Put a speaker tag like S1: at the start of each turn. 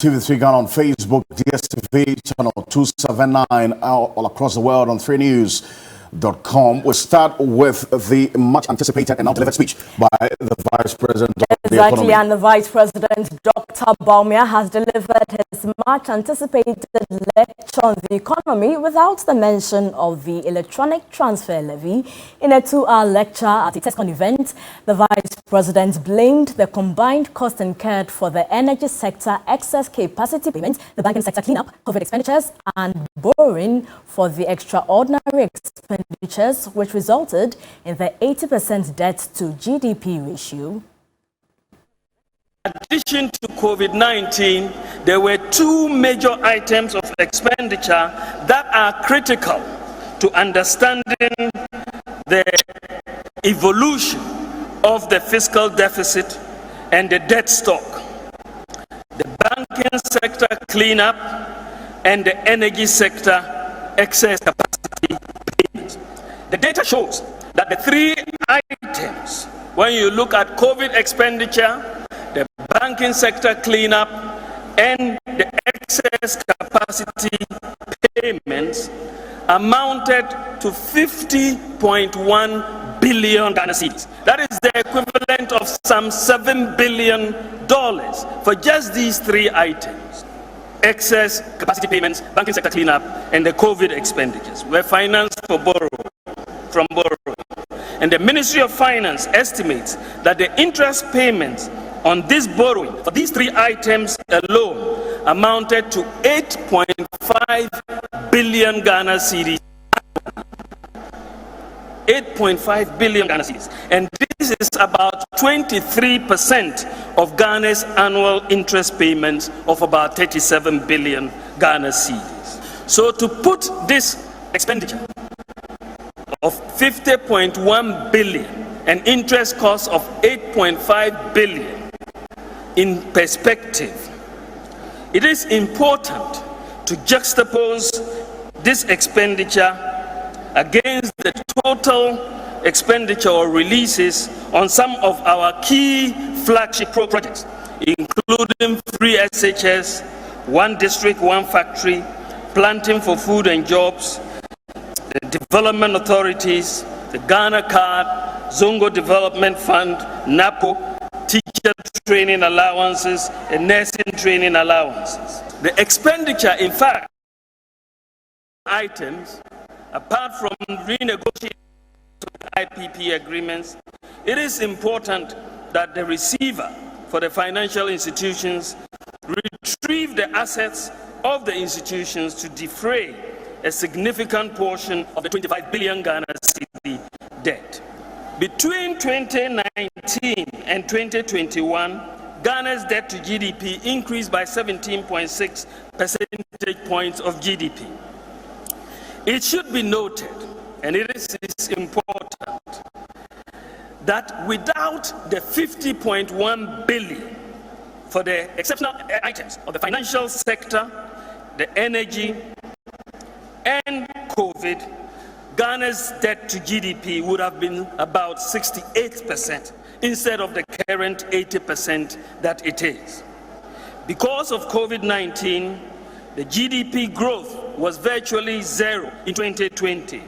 S1: TV3 Ghana on Facebook, DSTV channel 279, all across the world on 3news.com. We'll start with the much anticipated and now delivered speech by the Vice President of the Economy.
S2: And the Vice President, Dr. Bawumia, has delivered his much anticipated lecture on the economy without the mention of the electronic transfer levy. In a 2-hour lecture at a TESCON event, the Vice President blamed the combined cost incurred for the energy sector excess capacity payments, the banking sector cleanup, COVID expenditures, and borrowing for the extraordinary expenditures, which resulted in the 80% debt to GDP ratio.
S3: In addition to COVID-19, there were two major items of expenditure that are critical to understanding the evolution of the fiscal deficit and the debt stock: the banking sector cleanup and the energy sector excess capacity payments. The data shows that the three items, when you look at COVID expenditure, the banking sector cleanup, and the excess capacity payments, amounted to 50.1 billion Ghana cedis. That is the equivalent of some $7 billion for just these three items: excess capacity payments, banking sector cleanup, and the COVID expenditures were financed from borrowing. And the Ministry of Finance estimates that the interest payments on this borrowing for these three items alone amounted to 8.5 billion Ghana cedis. 8.5 billion Ghana cedis. And this is about 23% of Ghana's annual interest payments of about 37 billion Ghana cedis. So to put this expenditure of 50.1 billion and interest costs of 8.5 billion in perspective, it is important to juxtapose this expenditure against the total expenditure or releases on some of our key flagship projects, including free SHS, one district, one factory, planting for food and jobs, the development authorities, the Ghana Card, Zongo Development Fund, NAPO, teacher training allowances, and nursing training allowances. The expenditure, in fact, items, apart from renegotiating IPP agreements, it is important that the receiver for the financial institutions retrieve the assets of the institutions to defray a significant portion of the 25 billion Ghana cedi debt. Between 2019 and 2021, Ghana's debt to GDP increased by 17.6 percentage points of GDP. It should be noted, and it is important, that without the 50.1 billion for the exceptional items of the financial sector, the energy, and COVID, Ghana's debt to GDP would have been about 68% instead of the current 80% that it is. Because of COVID-19, the GDP growth was virtually zero in 2020.